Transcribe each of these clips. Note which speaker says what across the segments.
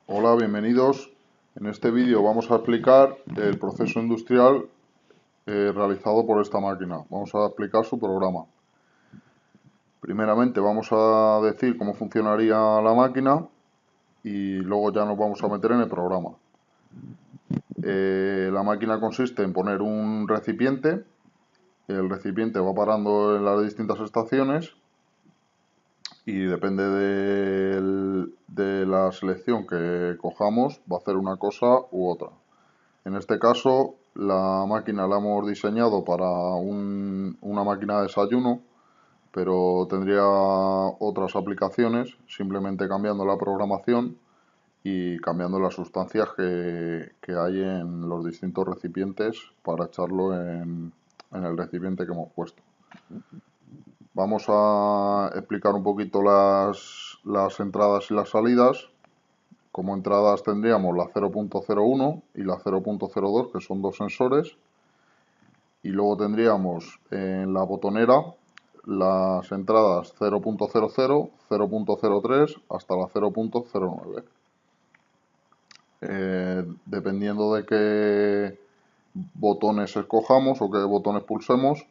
Speaker 1: Hola, bienvenidos. En este vídeo vamos a explicar el proceso industrial realizado por esta máquina. Vamos a explicar su programa. Primeramente vamos a decir cómo funcionaría la máquina y luego ya nos vamos a meter en el programa. La máquina consiste en poner un recipiente. El recipiente va parando en las distintas estaciones y depende de la selección que cojamos, va a hacer una cosa u otra. En este caso, la máquina la hemos diseñado para una máquina de desayuno, pero tendría otras aplicaciones, simplemente cambiando la programación y cambiando las sustancias que hay en los distintos recipientes para echarlo en el recipiente que hemos puesto. Vamos a explicar un poquito las entradas y las salidas. Como entradas tendríamos la 0.01 y la 0.02, que son dos sensores. Y luego tendríamos en la botonera las entradas 0.00, 0.03 hasta la 0.09. Dependiendo de qué botones escojamos o qué botones pulsemos,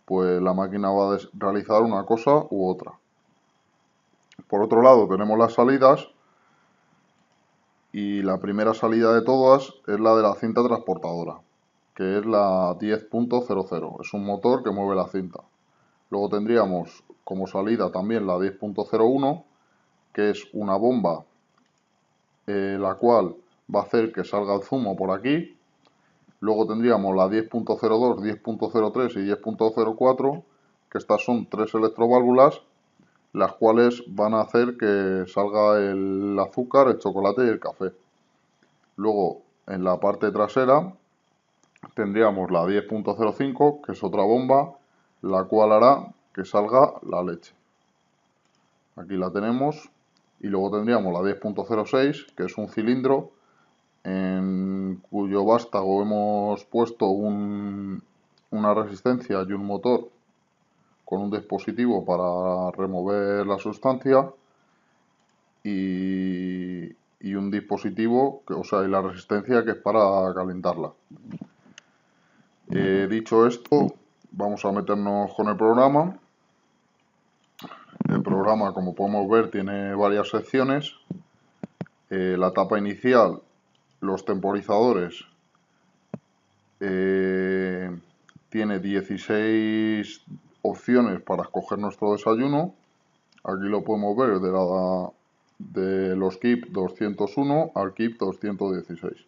Speaker 1: pues la máquina va a realizar una cosa u otra. Por otro lado tenemos las salidas. Y la primera salida de todas es la de la cinta transportadora, que es la 10.00. Es un motor que mueve la cinta. Luego tendríamos como salida también la 10.01, que es una bomba, la cual va a hacer que salga el zumo por aquí. Luego tendríamos la 10.02, 10.03 y 10.04, que estas son tres electroválvulas, las cuales van a hacer que salga el azúcar, el chocolate y el café. Luego, en la parte trasera, tendríamos la 10.05, que es otra bomba, la cual hará que salga la leche. Aquí la tenemos. Y luego tendríamos la 10.06, que es un cilindro en cuyo vástago hemos puesto una resistencia y un motor con un dispositivo para remover la sustancia y un dispositivo, y la resistencia, que es para calentarla. Dicho esto, vamos a meternos con el programa. El programa, como podemos ver, tiene varias secciones. La etapa inicial, los temporizadores, tiene 16 opciones para escoger nuestro desayuno. Aquí lo podemos ver de los KIP 201 al KIP 216.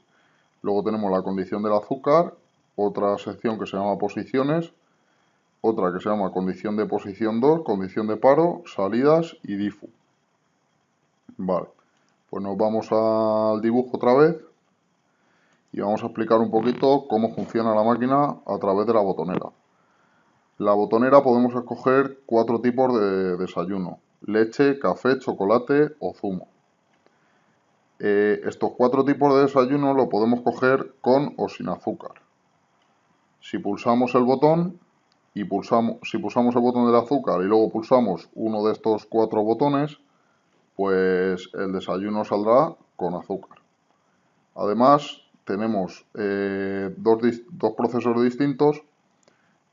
Speaker 1: Luego tenemos la condición del azúcar, otra sección que se llama posiciones, otra que se llama condición de posición 2, condición de paro, salidas y DIFU. Vale, pues nos vamos al dibujo otra vez y vamos a explicar un poquito cómo funciona la máquina a través de la botonera. La botonera podemos escoger 4 tipos de desayuno: leche, café, chocolate o zumo. Estos 4 tipos de desayuno lo podemos coger con o sin azúcar. Si pulsamos el botón si pulsamos el botón del azúcar y luego pulsamos uno de estos 4 botones, pues el desayuno saldrá con azúcar. Además, tenemos dos procesos distintos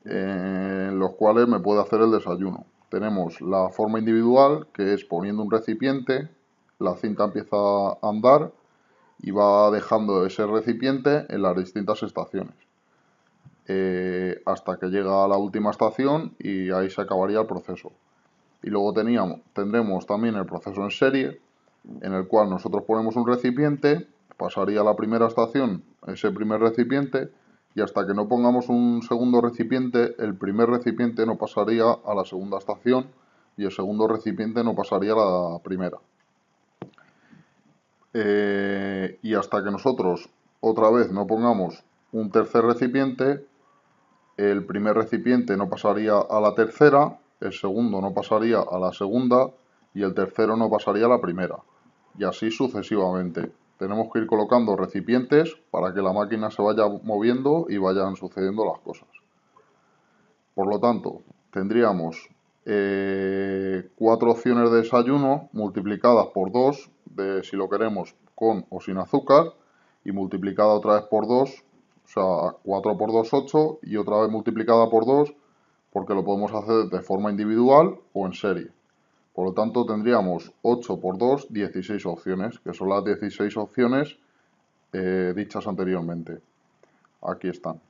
Speaker 1: en los cuales me puede hacer el desayuno. Tenemos la forma individual, que es poniendo un recipiente, la cinta empieza a andar y va dejando ese recipiente en las distintas estaciones. Hasta que llega a la última estación y ahí se acabaría el proceso. Y luego tendremos también el proceso en serie, en el cual nosotros ponemos un recipiente, pasaría a la primera estación ese primer recipiente, y hasta que no pongamos un segundo recipiente, el primer recipiente no pasaría a la segunda estación y el segundo recipiente no pasaría a la primera. Y hasta que nosotros otra vez no pongamos un tercer recipiente, el primer recipiente no pasaría a la tercera, el segundo no pasaría a la segunda y el tercero no pasaría a la primera. Y así sucesivamente. Tenemos que ir colocando recipientes para que la máquina se vaya moviendo y vayan sucediendo las cosas. Por lo tanto, tendríamos 4 opciones de desayuno multiplicadas por 2, si lo queremos con o sin azúcar y multiplicada otra vez por 2, o sea, 4 por 2, 8 y otra vez multiplicada por 2 porque lo podemos hacer de forma individual o en serie. Por lo tanto, tendríamos 8 por 2, 16 opciones, que son las 16 opciones dichas anteriormente. Aquí están.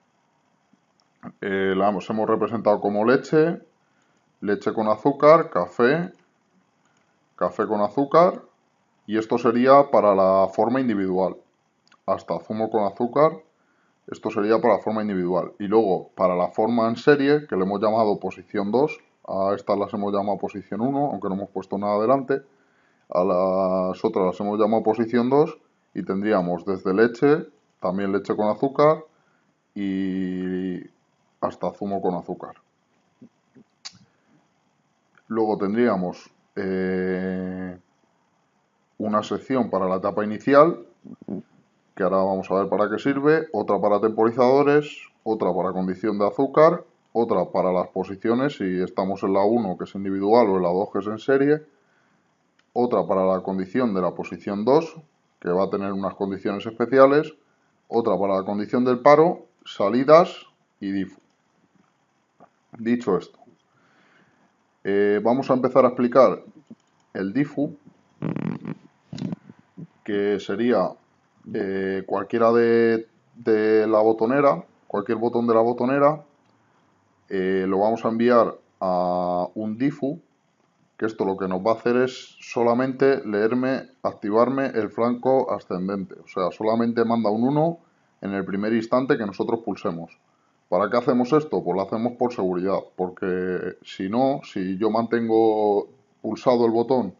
Speaker 1: Las hemos representado como leche, leche con azúcar, café, café con azúcar, y esto sería para la forma individual. Hasta zumo con azúcar, esto sería para la forma individual. Y luego, para la forma en serie, que le hemos llamado posición 2, a estas las hemos llamado posición 1, aunque no hemos puesto nada adelante. A las otras las hemos llamado posición 2 y tendríamos desde leche, también leche con azúcar y hasta zumo con azúcar. Luego tendríamos una sección para la etapa inicial, que ahora vamos a ver para qué sirve, otra para temporizadores, otra para condición de azúcar, otra para las posiciones, si estamos en la 1 que es individual o en la 2 que es en serie, otra para la condición de la posición 2, que va a tener unas condiciones especiales, otra para la condición del paro, salidas y DIFU. Dicho esto, vamos a empezar a explicar el DIFU, que sería cualquiera de la botonera, cualquier botón de la botonera, lo vamos a enviar a un DIFU, que esto lo que nos va a hacer es solamente activarme el flanco ascendente. O sea, solamente manda un 1 en el primer instante que nosotros pulsemos. ¿Para qué hacemos esto? Pues lo hacemos por seguridad, porque si no, si yo mantengo pulsado el botón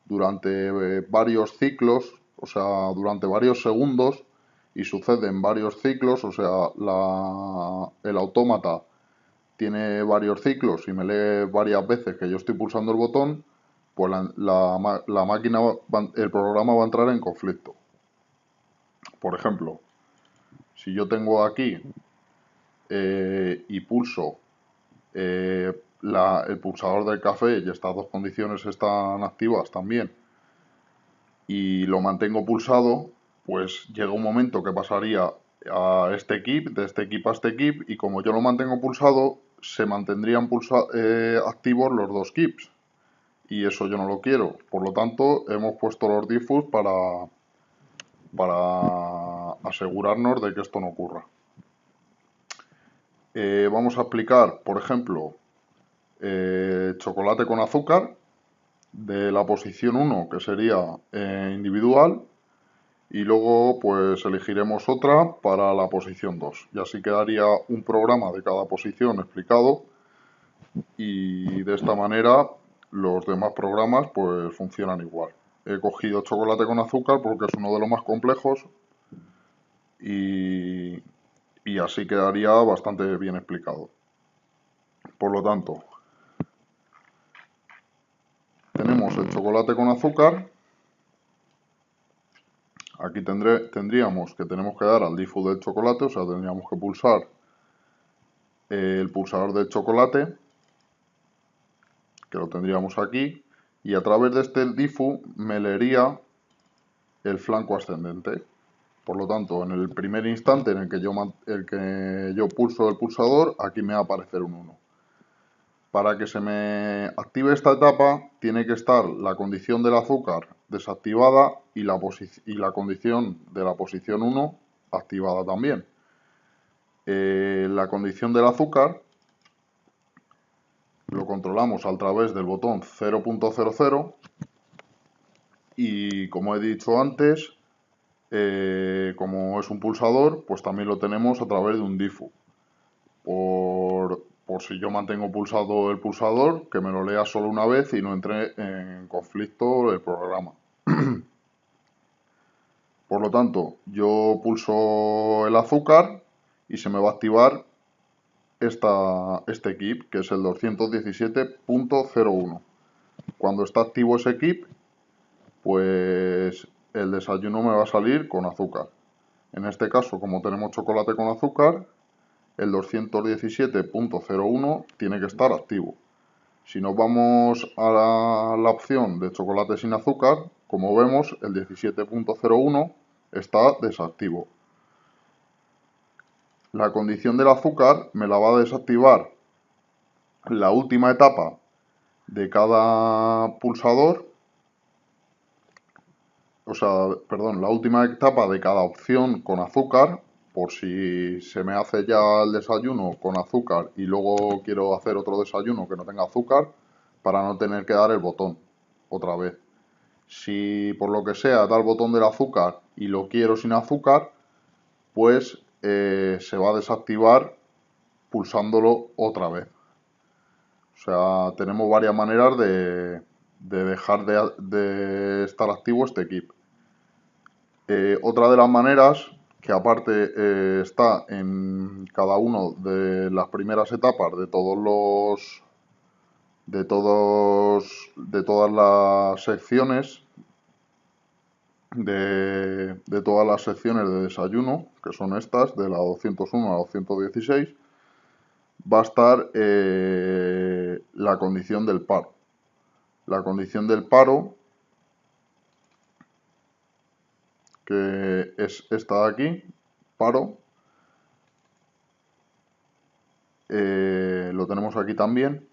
Speaker 1: durante varios ciclos, o sea, durante varios segundos, y suceden varios ciclos, o sea, el autómata tiene varios ciclos y me lee varias veces que yo estoy pulsando el botón, pues la máquina, el programa va a entrar en conflicto. Por ejemplo, si yo tengo aquí y pulso el pulsador del café y estas dos condiciones están activas también y lo mantengo pulsado, pues llega un momento que pasaría a este equip, de este equip a este equip, y como yo lo mantengo pulsado, se mantendrían activos los dos keeps. Y eso yo no lo quiero. Por lo tanto, hemos puesto los diffus para asegurarnos de que esto no ocurra. Vamos a aplicar, por ejemplo, chocolate con azúcar de la posición 1, que sería individual, y luego pues elegiremos otra para la posición 2. Y así quedaría un programa de cada posición explicado, y de esta manera los demás programas pues funcionan igual. He cogido chocolate con azúcar porque es uno de los más complejos y así quedaría bastante bien explicado. Por lo tanto, tenemos el chocolate con azúcar. Aquí tendríamos que tenemos que dar al diffu del chocolate, o sea, tendríamos que pulsar el pulsador del chocolate, que lo tendríamos aquí, y a través de este diffu me leería el flanco ascendente. Por lo tanto, en el primer instante en el que yo pulso el pulsador, aquí me va a aparecer un 1. Para que se me active esta etapa, tiene que estar la condición del azúcar desactivada y la condición de la posición 1 activada también. La condición del azúcar lo controlamos a través del botón 0.00 y, como he dicho antes, como es un pulsador, pues también lo tenemos a través de un diffu. Por si yo mantengo pulsado el pulsador, que me lo lea solo una vez y no entre en conflicto el programa. Por lo tanto, yo pulso el azúcar y se me va a activar este equip, que es el 217.01. Cuando está activo ese equip, pues el desayuno me va a salir con azúcar. En este caso, como tenemos chocolate con azúcar, el 217.01 tiene que estar activo. Si nos vamos a la opción de chocolate sin azúcar, como vemos, el 17.01 está desactivo. La condición del azúcar me la va a desactivar la última etapa de cada pulsador, o sea, perdón, la última etapa de cada opción con azúcar, por si se me hace ya el desayuno con azúcar y luego quiero hacer otro desayuno que no tenga azúcar, para no tener que dar el botón otra vez. Si por lo que sea da el botón del azúcar y lo quiero sin azúcar, pues se va a desactivar pulsándolo otra vez. O sea, tenemos varias maneras de dejar de estar activo este keep. Otra de las maneras, que aparte está en cada uno de las primeras etapas de todas las secciones de todas las secciones de desayuno, que son estas, de la 201 a la 216, va a estar la condición del paro. La condición del paro, que es esta de aquí, paro, lo tenemos aquí también,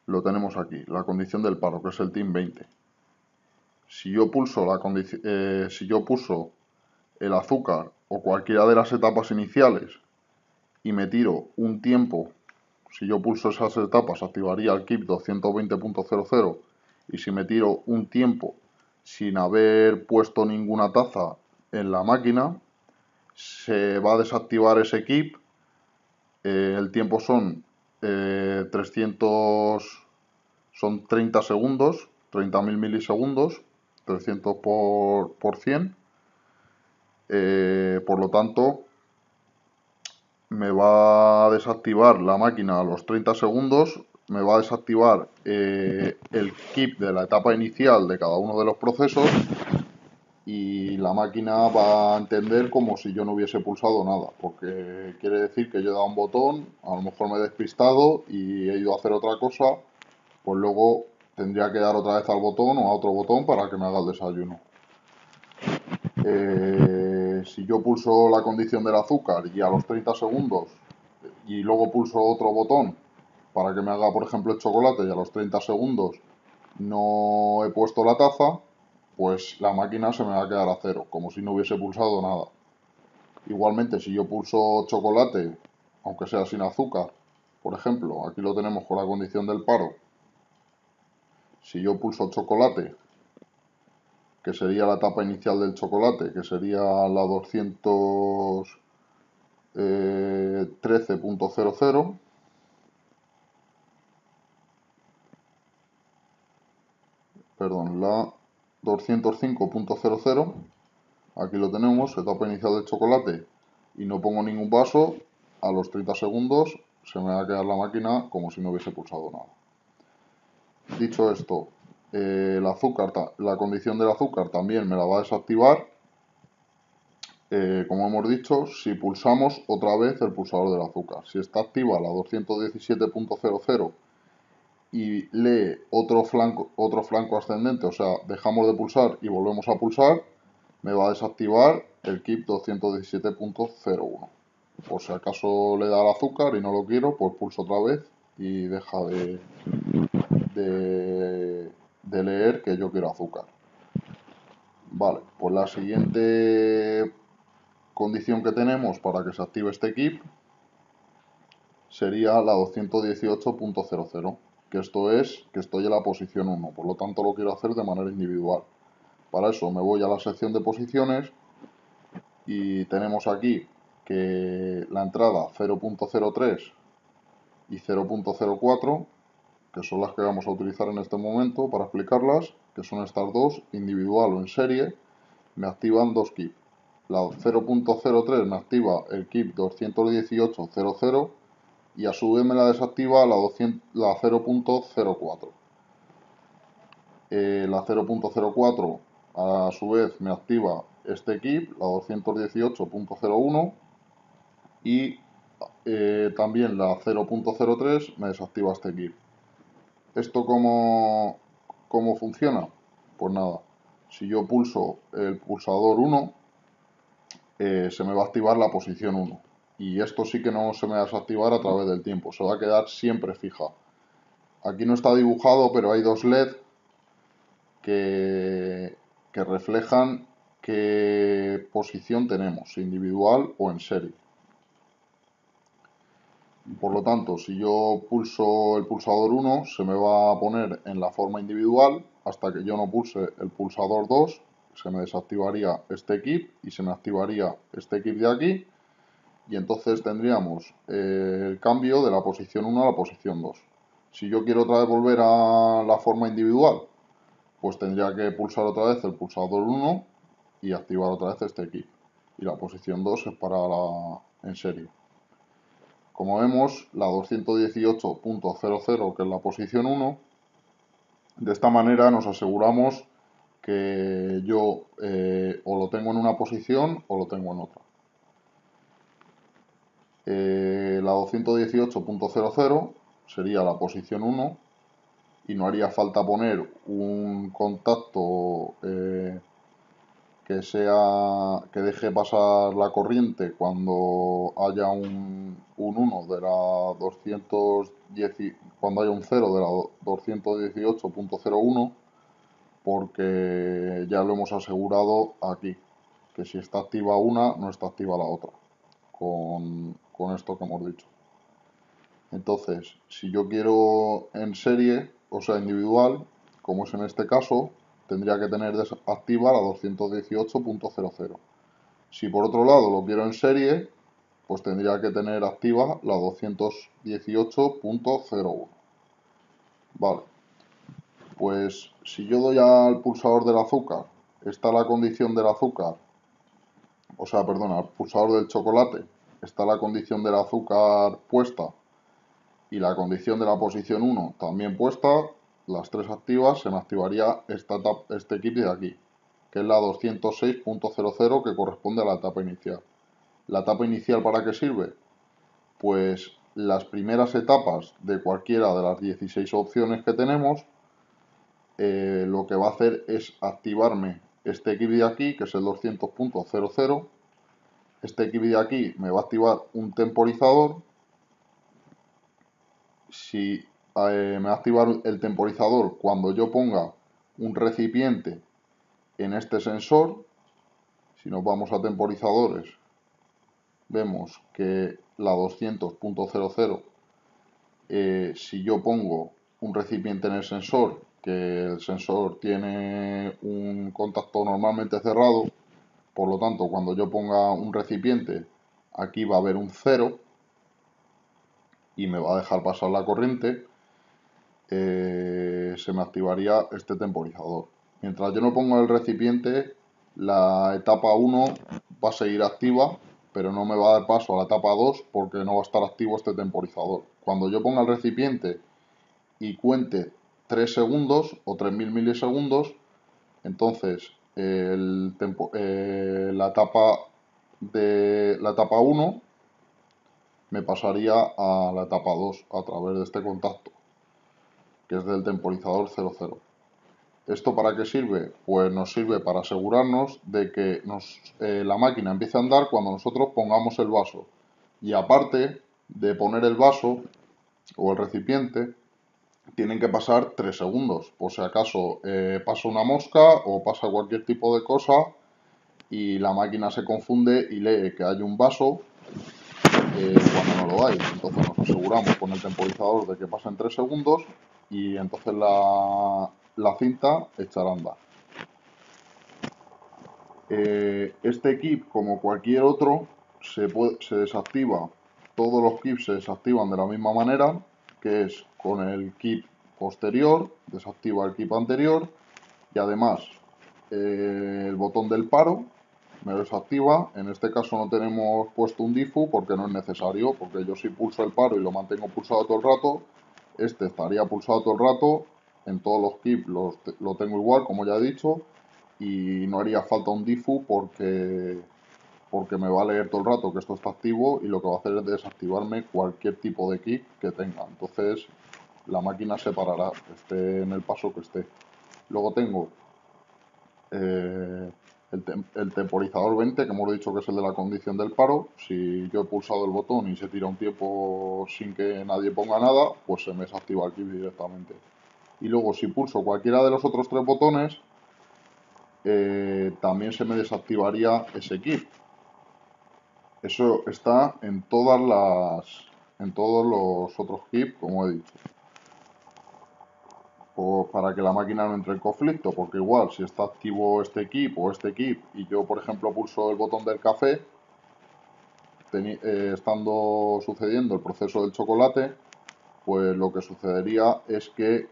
Speaker 1: lo tenemos aquí, la condición del paro, que es el TIM 20. Si yo pulso el azúcar o cualquiera de las etapas iniciales y me tiro un tiempo, si yo pulso esas etapas activaría el keep 220.00, y si me tiro un tiempo sin haber puesto ninguna taza en la máquina, se va a desactivar ese keep. El tiempo son 30 segundos, 30.000 milisegundos, 300 por 100. Por lo tanto, me va a desactivar la máquina a los 30 segundos, me va a desactivar el keep de la etapa inicial de cada uno de los procesos, y la máquina va a entender como si yo no hubiese pulsado nada, porque quiere decir que yo he dado un botón, a lo mejor me he despistado y he ido a hacer otra cosa, pues luego tendría que dar otra vez al botón o a otro botón para que me haga el desayuno. Si yo pulso la condición del azúcar y a los 30 segundos y luego pulso otro botón para que me haga, por ejemplo, el chocolate, y a los 30 segundos no he puesto la taza, pues la máquina se me va a quedar a cero, como si no hubiese pulsado nada. Igualmente, si yo pulso chocolate, aunque sea sin azúcar, por ejemplo, aquí lo tenemos con la condición del paro. Si yo pulso chocolate, que sería la etapa inicial del chocolate, que sería la 213.00, perdón, la 205.00, aquí lo tenemos, etapa inicial del chocolate, y no pongo ningún vaso, a los 30 segundos se me va a quedar la máquina como si no hubiese pulsado nada. Dicho esto, la condición del azúcar también me la va a desactivar, como hemos dicho, si pulsamos otra vez el pulsador del azúcar. Si está activa la 217.00 y lee otro flanco ascendente, o sea, dejamos de pulsar y volvemos a pulsar, me va a desactivar el keep 217.01. Por si acaso le da al azúcar y no lo quiero, pues pulso otra vez y deja de leer que yo quiero azúcar. Vale, pues la siguiente condición que tenemos para que se active este keep sería la 218.00, que esto es que estoy en la posición 1, por lo tanto lo quiero hacer de manera individual. Para eso me voy a la sección de posiciones y tenemos aquí que la entrada 0.03 y 0.04, que son las que vamos a utilizar en este momento para explicarlas, que son estas dos, individual o en serie, me activan dos keep. La 0.03 me activa el keep 218.00 y a su vez me la desactiva la 0.04. La 0.04 a su vez me activa este keep, la 218.01, y también la 0.03 me desactiva este keep. ¿Esto cómo funciona? Pues nada, Si yo pulso el pulsador 1, se me va a activar la posición 1. Y esto sí que no se me va a desactivar a través del tiempo, se va a quedar siempre fija. Aquí no está dibujado, pero hay dos LED que reflejan qué posición tenemos, individual o en serie. Por lo tanto, si yo pulso el pulsador 1, se me va a poner en la forma individual hasta que yo no pulse el pulsador 2, se me desactivaría este equip y se me activaría este equip de aquí, y entonces tendríamos el cambio de la posición 1 a la posición 2. Si yo quiero otra vez volver a la forma individual, pues tendría que pulsar otra vez el pulsador 1 y activar otra vez este equip. Y la posición 2 es para la en serie. Como vemos, la 218.00, que es la posición 1, de esta manera nos aseguramos que yo o lo tengo en una posición o lo tengo en otra. La 218.00 sería la posición 1 y no haría falta poner un contacto que deje pasar la corriente cuando haya un 1 de la 210, cuando haya un 0 de la 218.01, porque ya lo hemos asegurado aquí, que si está activa una, no está activa la otra, con esto que hemos dicho. Entonces, si yo quiero en serie, o sea, individual, como es en este caso, tendría que tener activa la 218.00. Si por otro lado lo quiero en serie, pues tendría que tener activa la 218.01. Vale, pues si yo doy al pulsador del azúcar, está la condición del azúcar, o sea, perdona, al pulsador del chocolate, está la condición del azúcar puesta y la condición de la posición 1 también puesta, las tres activas, se me activaría este equip de aquí, que es la 206.00, que corresponde a la etapa inicial. ¿La etapa inicial para qué sirve? Pues las primeras etapas de cualquiera de las 16 opciones que tenemos, lo que va a hacer es activarme este equip de aquí, que es el 200.00. Este equip de aquí me va a activar un temporizador. Si me va a activar el temporizador cuando yo ponga un recipiente en este sensor. Si nos vamos a temporizadores, vemos que la 200.00, si yo pongo un recipiente en el sensor, que el sensor tiene un contacto normalmente cerrado, por lo tanto, cuando yo ponga un recipiente, aquí va a haber un 0 y me va a dejar pasar la corriente, se me activaría este temporizador. Mientras yo no ponga el recipiente, la etapa 1 va a seguir activa, pero no me va a dar paso a la etapa 2 porque no va a estar activo este temporizador. Cuando yo ponga el recipiente y cuente 3 segundos o 3000 milisegundos, entonces la etapa 1 me pasaría a la etapa 2 a través de este contacto, que es del temporizador 00. ¿Esto para qué sirve? Pues nos sirve para asegurarnos de que la máquina empiece a andar cuando nosotros pongamos el vaso. Y aparte de poner el vaso o el recipiente, tienen que pasar 3 segundos. Por si acaso pasa una mosca o pasa cualquier tipo de cosa y la máquina se confunde y lee que hay un vaso cuando no lo hay. Entonces nos aseguramos con el temporizador de que pasen 3 segundos y entonces la cinta echará a andar. Este equip, como cualquier otro, se desactiva. Todos los keeps se desactivan de la misma manera, que es con el keep posterior, desactiva el keep anterior, y además el botón del paro me lo desactiva. En este caso no tenemos puesto un diffu porque no es necesario, porque yo si pulso el paro y lo mantengo pulsado todo el rato, este estaría pulsado todo el rato. En todos los keeps lo tengo igual, como ya he dicho, y no haría falta un diffu porque me va a leer todo el rato que esto está activo y lo que va a hacer es desactivarme cualquier tipo de keep que tenga. Entonces la máquina se parará, esté en el paso que esté. Luego tengo el temporizador 20, que hemos dicho que es el de la condición del paro. Si yo he pulsado el botón y se tira un tiempo sin que nadie ponga nada, pues se me desactiva el keep directamente. Y luego si pulso cualquiera de los otros tres botones, también se me desactivaría ese keep. Eso está en todos los otros keep, como he dicho. O para que la máquina no entre en conflicto, porque igual si está activo este keep o este keep y yo por ejemplo pulso el botón del café, estando sucediendo el proceso del chocolate, pues lo que sucedería es que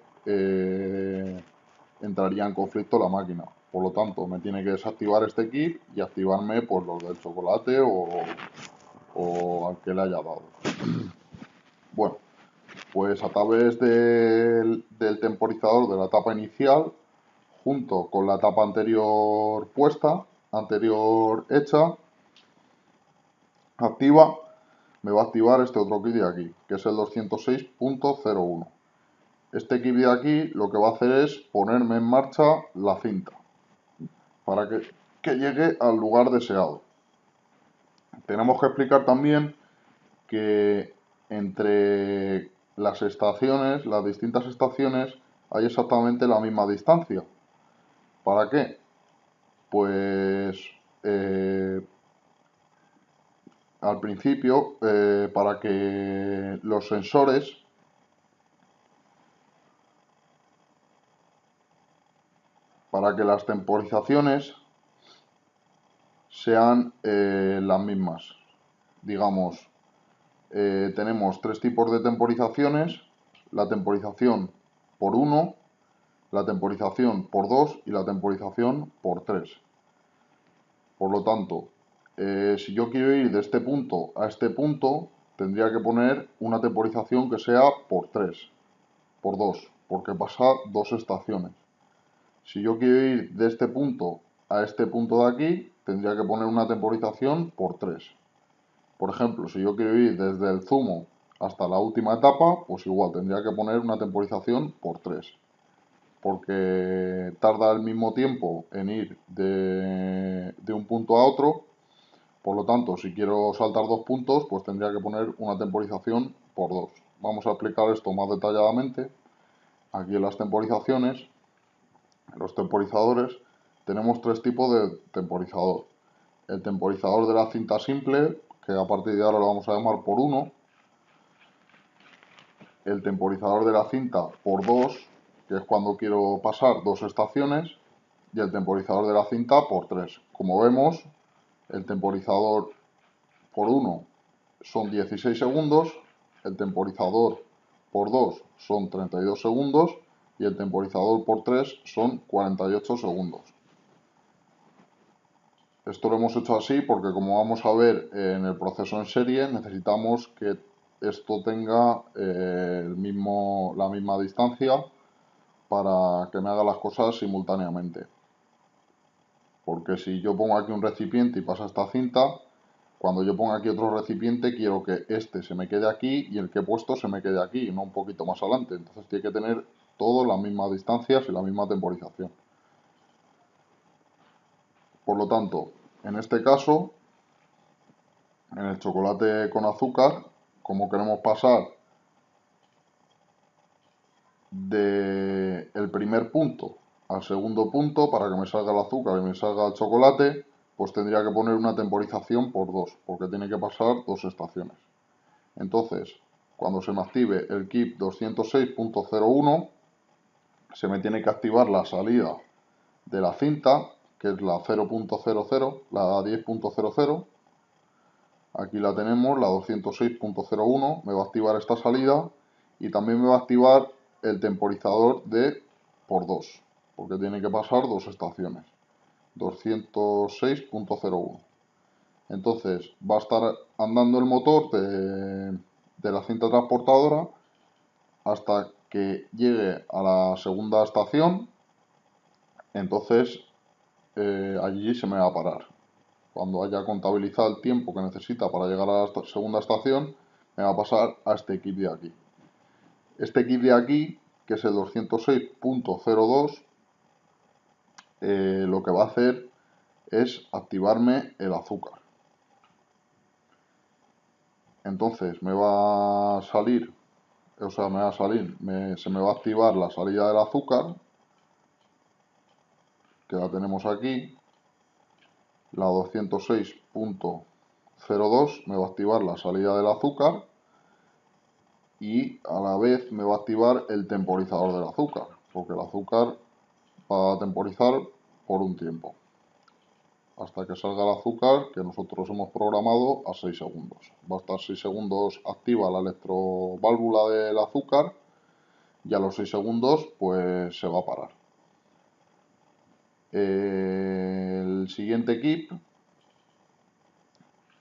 Speaker 1: entraría en conflicto la máquina. Por lo tanto, me tiene que desactivar este keep y activarme pues los del chocolate o al que le haya dado. Bueno, pues a través del temporizador de la etapa inicial, junto con la etapa anterior puesta, anterior hecha, activa, me va a activar este otro kit de aquí, que es el 206.01. Este kit de aquí lo que va a hacer es ponerme en marcha la cinta para que llegue al lugar deseado. Tenemos que explicar también que entre las estaciones, las distintas estaciones, hay exactamente la misma distancia. ¿Para qué? Pues al principio, para que los sensores para que las temporizaciones sean las mismas. Digamos, tenemos tres tipos de temporizaciones: la temporización por 1, la temporización por 2 y la temporización por 3. Por lo tanto, si yo quiero ir de este punto a este punto, tendría que poner una temporización que sea por 3, por 2, porque pasa dos estaciones. Si yo quiero ir de este punto a este punto de aquí, tendría que poner una temporización por 3. Por ejemplo, si yo quiero ir desde el zumo hasta la última etapa, pues igual tendría que poner una temporización por 3. Porque tarda el mismo tiempo en ir de un punto a otro. Por lo tanto, si quiero saltar dos puntos, pues tendría que poner una temporización por 2. Vamos a aplicar esto más detalladamente. Aquí en las temporizaciones, en los temporizadores, tenemos tres tipos de temporizador. El temporizador de la cinta simple, que a partir de ahora lo vamos a llamar por 1. El temporizador de la cinta por 2, que es cuando quiero pasar dos estaciones. Y el temporizador de la cinta por 3. Como vemos, el temporizador por 1 son 16 segundos, el temporizador por 2 son 32 segundos y el temporizador por 3 son 48 segundos. Esto lo hemos hecho así porque, como vamos a ver en el proceso en serie, necesitamos que esto tenga la misma distancia para que me haga las cosas simultáneamente. Porque si yo pongo aquí un recipiente y pasa esta cinta, cuando yo ponga aquí otro recipiente, quiero que este se me quede aquí y el que he puesto se me quede aquí, no un poquito más adelante. Entonces tiene que tener todo las mismas distancias y la misma temporización. Por lo tanto, en este caso, en el chocolate con azúcar, como queremos pasar del primer punto al segundo punto para que me salga el azúcar y me salga el chocolate, pues tendría que poner una temporización por 2, porque tiene que pasar dos estaciones. Entonces, cuando se me active el keep 206.01, se me tiene que activar la salida de la cinta, que es la 0.00, la 10.00. Aquí la tenemos, la 206.01. Me va a activar esta salida y también me va a activar el temporizador de por 2, porque tiene que pasar dos estaciones. 206.01. Entonces va a estar andando el motor de la cinta transportadora hasta que llegue a la segunda estación. Entonces allí se me va a parar. Cuando haya contabilizado el tiempo que necesita para llegar a la segunda estación, me va a pasar a este kit de aquí. Este kit de aquí, que es el 206.02, lo que va a hacer es activarme el azúcar. Entonces me va a salir, se me va a activar la salida del azúcar, que la tenemos aquí, la 206.02 me va a activar la salida del azúcar y a la vez me va a activar el temporizador del azúcar, porque el azúcar va a temporizar por un tiempo, hasta que salga el azúcar que nosotros hemos programado a 6 segundos. Va a estar 6 segundos activa la electroválvula del azúcar y a los 6 segundos pues se va a parar. El siguiente kip,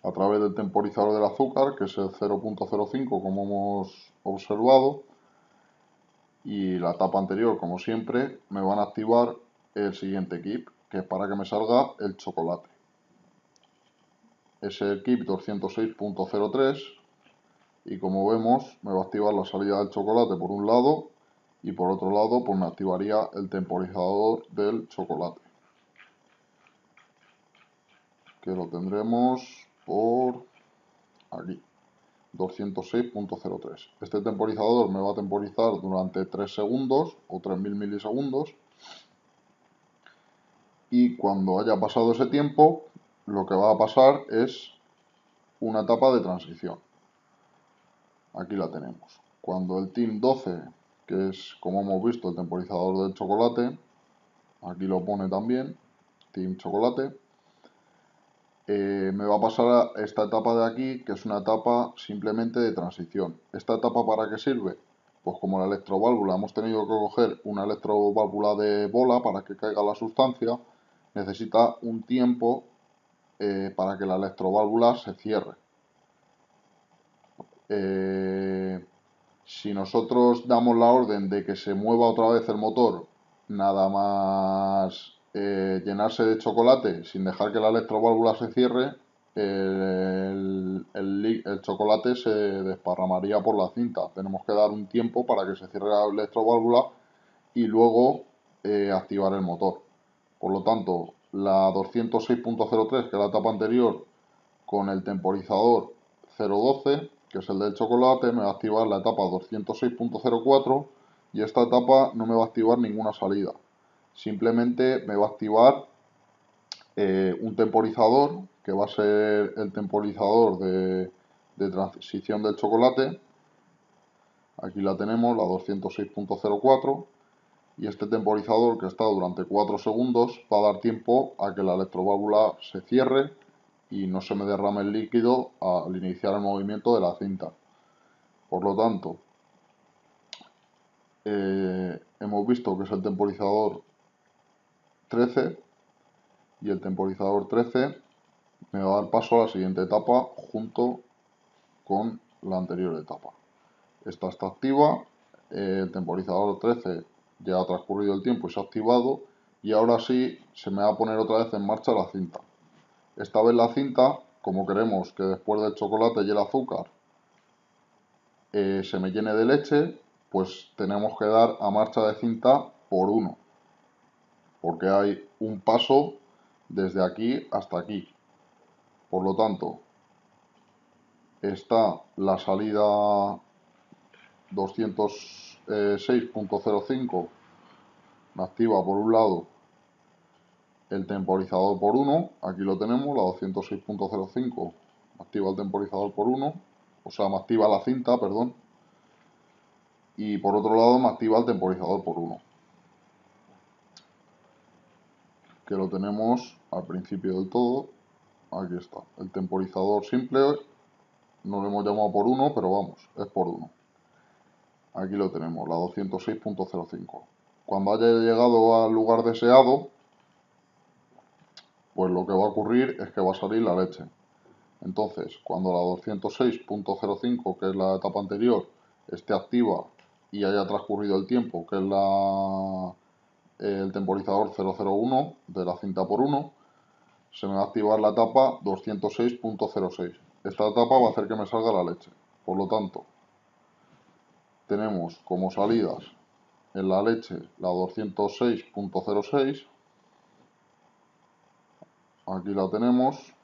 Speaker 1: a través del temporizador del azúcar, que es el 0.05 como hemos observado, y la etapa anterior, como siempre, me van a activar el siguiente kip, que es para que me salga el chocolate. Es el kip 206.03 y como vemos me va a activar la salida del chocolate por un lado y por otro lado pues me activaría el temporizador del chocolate, que lo tendremos por aquí, 206.03. Este temporizador me va a temporizar durante 3 segundos o 3000 milisegundos y cuando haya pasado ese tiempo lo que va a pasar es una etapa de transición. Aquí la tenemos. Cuando el TIM 12, que es como hemos visto el temporizador del chocolate, aquí lo pone también, TIM chocolate, me va a pasar a esta etapa de aquí, que es una etapa simplemente de transición. ¿Esta etapa para qué sirve? Pues como la electroválvula hemos tenido que coger una electroválvula de bola para que caiga la sustancia, necesita un tiempo para que la electroválvula se cierre. Si nosotros damos la orden de que se mueva otra vez el motor, nada más llenarse de chocolate, sin dejar que la electroválvula se cierre, el chocolate se desparramaría por la cinta. Tenemos que dar un tiempo para que se cierre la electroválvula y luego activar el motor. Por lo tanto, la 206.03, que es la etapa anterior, con el temporizador 012, que es el del chocolate, me va a activar la etapa 206.04 y esta etapa no me va a activar ninguna salida. Simplemente me va a activar un temporizador, que va a ser el temporizador de transición del chocolate. Aquí la tenemos, la 206.04. Y este temporizador, que está durante 4 segundos, va a dar tiempo a que la electroválvula se cierre y no se me derrame el líquido al iniciar el movimiento de la cinta. Por lo tanto, hemos visto que es el temporizador 13 y el temporizador 13 me va a dar paso a la siguiente etapa junto con la anterior etapa. Esta está activa, el temporizador 13 ya ha transcurrido el tiempo y se ha activado y ahora sí se me va a poner otra vez en marcha la cinta. Esta vez la cinta, como queremos que después del chocolate y el azúcar se me llene de leche, pues tenemos que dar a marcha de cinta por 1, porque hay un paso desde aquí hasta aquí. Por lo tanto, está la salida 206.05, me activa por un lado el temporizador por 1, aquí lo tenemos, la 206.05, me activa el temporizador por 1, o sea, me activa la cinta, perdón, y por otro lado me activa el temporizador por 1, que lo tenemos al principio del todo. Aquí está, el temporizador simple, no lo hemos llamado por 1, pero vamos, es por 1. Aquí lo tenemos, la 206.05. Cuando haya llegado al lugar deseado, pues lo que va a ocurrir es que va a salir la leche. Entonces, cuando la 206.05, que es la etapa anterior, esté activa y haya transcurrido el tiempo, que es el temporizador 001 de la cinta por 1, se me va a activar la etapa 206.06. Esta etapa va a hacer que me salga la leche. Por lo tanto, tenemos como salidas en la leche la 206.06 aquí la tenemos,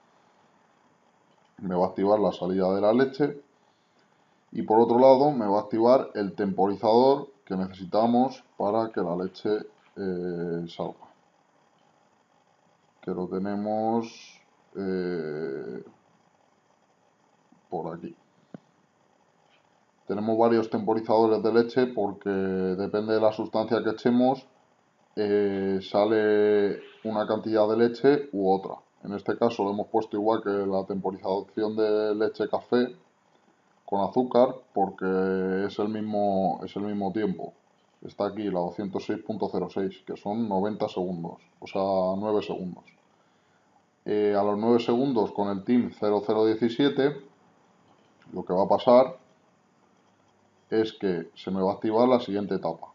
Speaker 1: me va a activar la salida de la leche y por otro lado me va a activar el temporizador que necesitamos para que la leche salga, que lo tenemos por aquí. Tenemos varios temporizadores de leche porque depende de la sustancia que echemos, sale una cantidad de leche u otra. En este caso lo hemos puesto igual que la temporización de leche café con azúcar porque es el mismo tiempo. Está aquí la 206.06, que son 90 segundos, o sea, 9 segundos. A los 9 segundos con el TIM 0017, lo que va a pasar es que se me va a activar la siguiente etapa.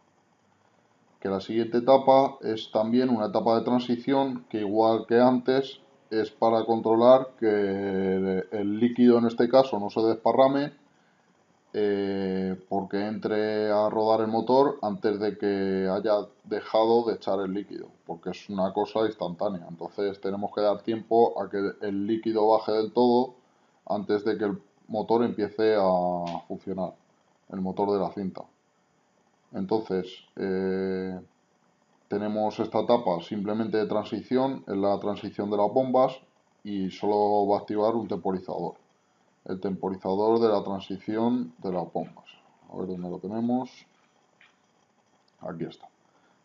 Speaker 1: Que la siguiente etapa es también una etapa de transición que, igual que antes, es para controlar que el líquido en este caso no se desparrame porque entre a rodar el motor antes de que haya dejado de echar el líquido, porque es una cosa instantánea. Entonces tenemos que dar tiempo a que el líquido baje del todo antes de que el motor empiece a funcionar, el motor de la cinta. Entonces, tenemos esta etapa simplemente de transición, es la transición de las bombas y solo va a activar un temporizador. El temporizador de la transición de las bombas. A ver dónde lo tenemos. Aquí está.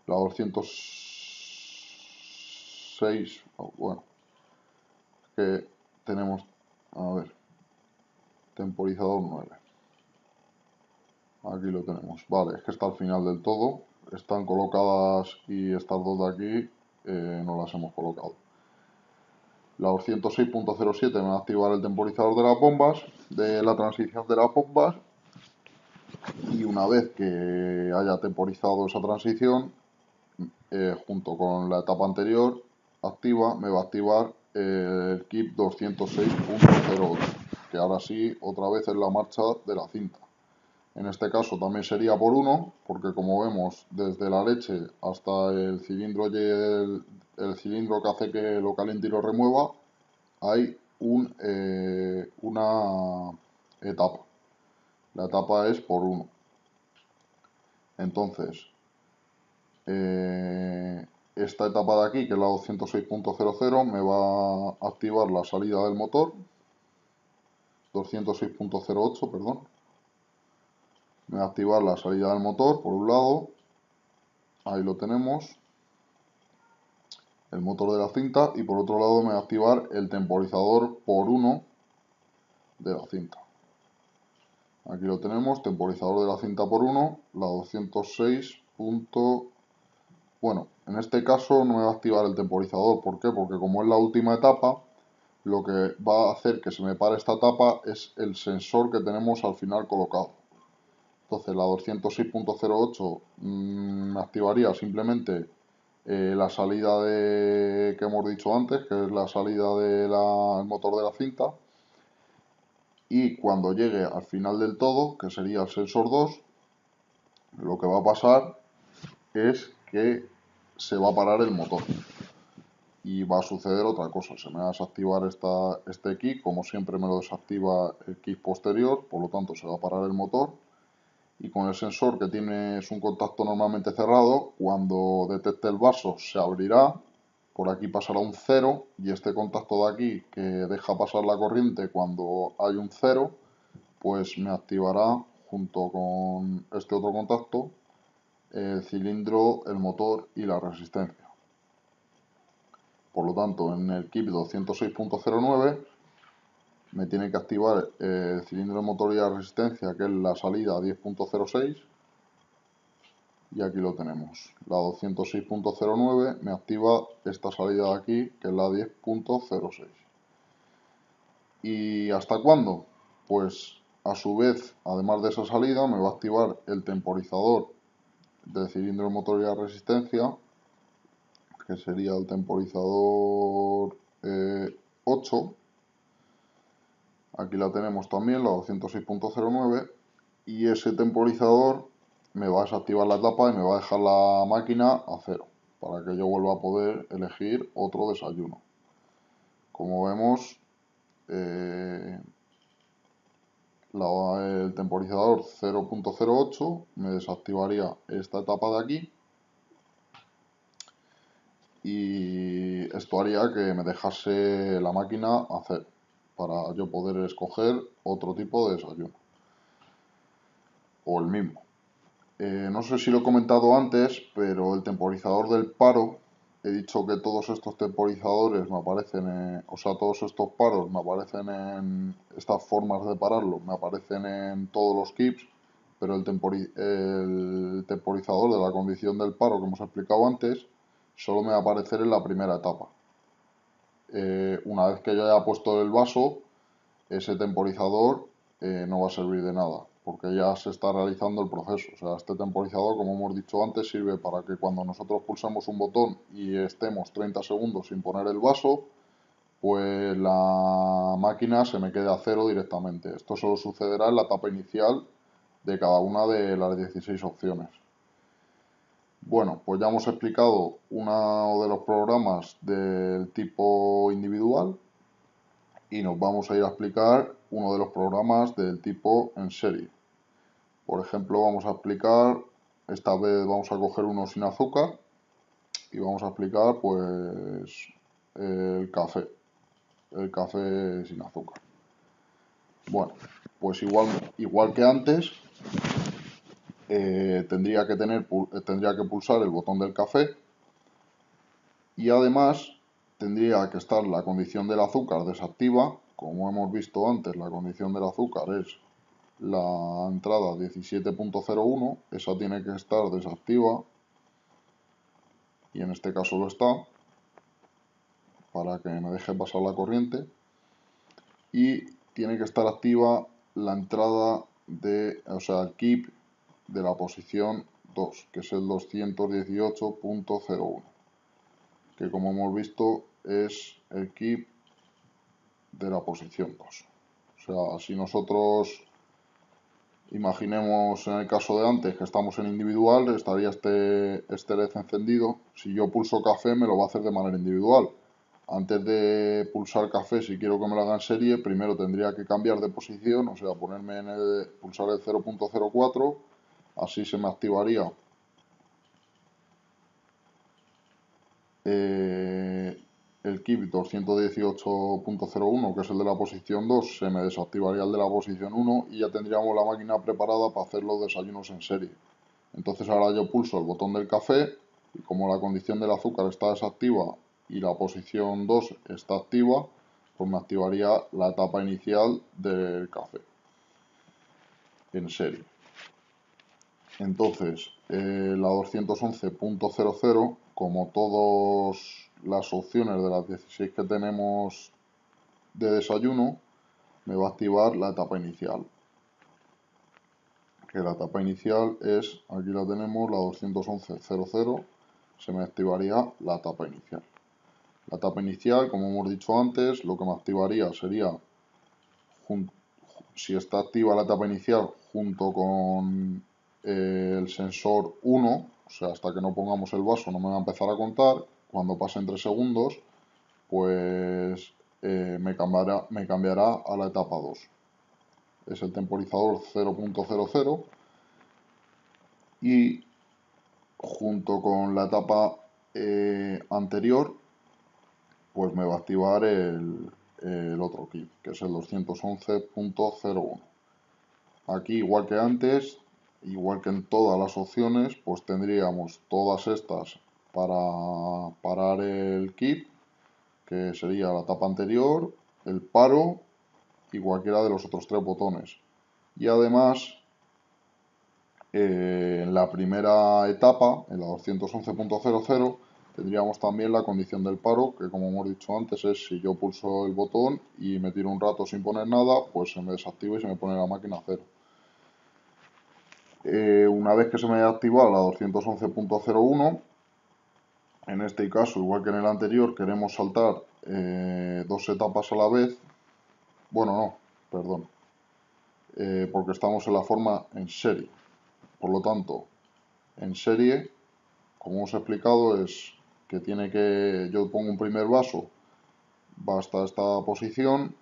Speaker 1: La 206. Bueno, que tenemos. A ver. Temporizador 9. Aquí lo tenemos. Vale, es que está al final del todo. Están colocadas y estas dos de aquí no las hemos colocado. La 206.07 me va a activar el temporizador de las bombas, de la transición de las bombas. Y una vez que haya temporizado esa transición, junto con la etapa anterior activa, me va a activar el KIP 206.08, que ahora sí, otra vez es la marcha de la cinta. En este caso también sería por 1, porque como vemos, desde la leche hasta el cilindro y el cilindro que hace que lo caliente y lo remueva, hay una etapa. La etapa es por 1. Entonces, esta etapa de aquí, que es la 206.00, me va a activar la salida del motor, 206.08, perdón. Me va a activar la salida del motor, por un lado, ahí lo tenemos, el motor de la cinta, y por otro lado me va a activar el temporizador por 1 de la cinta. Aquí lo tenemos, temporizador de la cinta por 1, la 206. Bueno, en este caso no me va a activar el temporizador. ¿Por qué? Porque como es la última etapa, lo que va a hacer que se me pare esta etapa es el sensor que tenemos al final colocado. Entonces la 206.08 me activaría simplemente la salida que hemos dicho antes, que es la salida del motor de la cinta. Y cuando llegue al final del todo, que sería el sensor 2, lo que va a pasar es que se va a parar el motor y va a suceder otra cosa. Se me va a desactivar este kick, como siempre me lo desactiva el kick posterior, por lo tanto se va a parar el motor, y con el sensor, que es un contacto normalmente cerrado, cuando detecte el vaso se abrirá, por aquí pasará un 0, y este contacto de aquí, que deja pasar la corriente cuando hay un 0, pues me activará junto con este otro contacto el cilindro, el motor y la resistencia. Por lo tanto, en el KIP 206.09 me tiene que activar el cilindro de motor y la resistencia, que es la salida 10.06, y aquí lo tenemos. La 206.09 me activa esta salida de aquí, que es la 10.06. ¿Y hasta cuándo? Pues a su vez, además de esa salida, me va a activar el temporizador del cilindro de motor y la resistencia, que sería el temporizador 8. Aquí la tenemos también, la 206.09, y ese temporizador me va a desactivar la etapa y me va a dejar la máquina a 0, para que yo vuelva a poder elegir otro desayuno. Como vemos, el temporizador 0.08 me desactivaría esta etapa de aquí y esto haría que me dejase la máquina hacer para yo poder escoger otro tipo de desayuno o el mismo. No sé si lo he comentado antes, pero el temporizador del paro, he dicho que todos estos temporizadores me aparecen, o sea, todos estos paros me aparecen en estas formas de pararlo, me aparecen en todos los keeps, pero el temporizador de la condición del paro que hemos explicado antes, solo me va a aparecer en la primera etapa. Una vez que yo haya puesto el vaso, ese temporizador no va a servir de nada, porque ya se está realizando el proceso. O sea, este temporizador, como hemos dicho antes, sirve para que cuando nosotros pulsemos un botón y estemos 30 segundos sin poner el vaso, pues la máquina se me quede a cero directamente. Esto solo sucederá en la etapa inicial de cada una de las 16 opciones. Bueno, pues ya hemos explicado uno de los programas del tipo individual y nos vamos a ir a explicar uno de los programas del tipo en serie. Por ejemplo, vamos a explicar, esta vez vamos a coger uno sin azúcar y vamos a explicar pues el café sin azúcar. Bueno, pues igual que antes, tendría que pulsar el botón del café y además tendría que estar la condición del azúcar desactiva. Como hemos visto antes, la condición del azúcar es la entrada 17.01, esa tiene que estar desactiva y en este caso lo está para que me deje pasar la corriente, y tiene que estar activa la entrada o sea, el keep de la posición 2, que es el 218.01, que como hemos visto es el keep de la posición 2. O sea, si nosotros imaginemos en el caso de antes que estamos en individual, estaría este LED encendido. Si yo pulso café, me lo va a hacer de manera individual. Antes de pulsar café, si quiero que me lo haga en serie, primero tendría que cambiar de posición, o sea, pulsar el 0.04, así se me activaría el keep 218.01, que es el de la posición 2, se me desactivaría el de la posición 1 y ya tendríamos la máquina preparada para hacer los desayunos en serie. Entonces ahora yo pulso el botón del café y como la condición del azúcar está desactiva y la posición 2 está activa, pues me activaría la etapa inicial del café en serie. Entonces, la 211.00, como todas las opciones de las 16 que tenemos de desayuno, me va a activar la etapa inicial. Que la etapa inicial es, aquí la tenemos, la 211.00, se me activaría la etapa inicial. La etapa inicial, como hemos dicho antes, lo que me activaría sería, si está activa la etapa inicial, junto con el sensor 1, o sea, hasta que no pongamos el vaso no me va a empezar a contar. Cuando pasen 3 segundos, pues me cambiará a la etapa 2. Es el temporizador 0.00 y junto con la etapa anterior, pues me va a activar el otro kit, que es el 211.01. Aquí, igual que antes, igual que en todas las opciones, pues tendríamos todas estas para parar el kit, que sería la etapa anterior, el paro y cualquiera de los otros tres botones. Y además, en la primera etapa, en la 211.00, tendríamos también la condición del paro, que como hemos dicho antes es si yo pulso el botón y me tiro un rato sin poner nada, pues se me desactiva y se me pone la máquina a cero. Una vez que se me haya activado la 211.01, en este caso, igual que en el anterior, queremos saltar dos etapas a la vez. Bueno, no, perdón, porque estamos en la forma en serie. Por lo tanto, en serie, como os he explicado, es que yo pongo un primer vaso va hasta esta posición,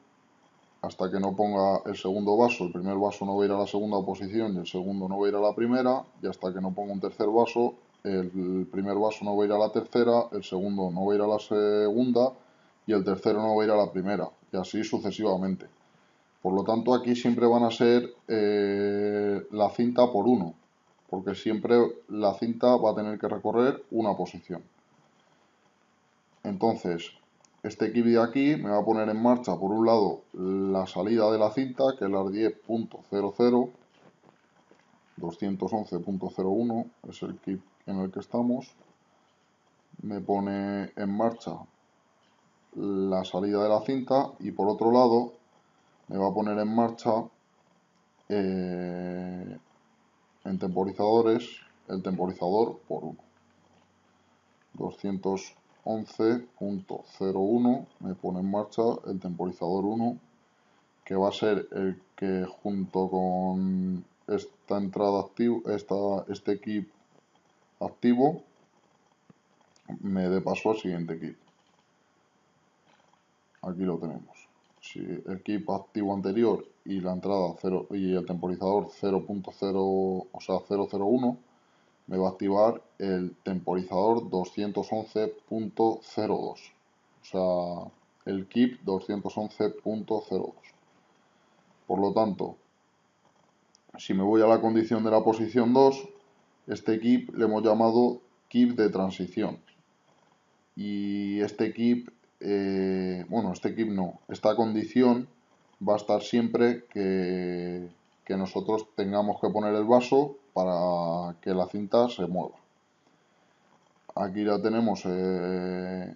Speaker 1: hasta que no ponga el segundo vaso. El primer vaso no va a ir a la segunda posición y el segundo no va a ir a la primera, y hasta que no ponga un tercer vaso, el primer vaso no va a ir a la tercera, el segundo no va a ir a la segunda y el tercero no va a ir a la primera, y así sucesivamente. Por lo tanto, aquí siempre van a ser la cinta por uno, porque siempre la cinta va a tener que recorrer una posición. Entonces, este kit de aquí me va a poner en marcha, por un lado, la salida de la cinta, que es la 10.00, 211.01, es el kit en el que estamos. Me pone en marcha la salida de la cinta y por otro lado me va a poner en marcha en temporizadores el temporizador por 1. 211.01 me pone en marcha el temporizador 1, que va a ser el que junto con esta entrada activo, este kit activo, me dé paso al siguiente kit. Aquí lo tenemos. Si el kit activo anterior y la entrada 0 y el temporizador 0.0, o sea 001, me va a activar el temporizador 211.02, o sea el kit 211.02. Por lo tanto, si me voy a la condición de la posición 2, este keep le hemos llamado keep de transición. Y este keep, este keep no, esta condición va a estar siempre que nosotros tengamos que poner el vaso para que la cinta se mueva. Aquí la tenemos, la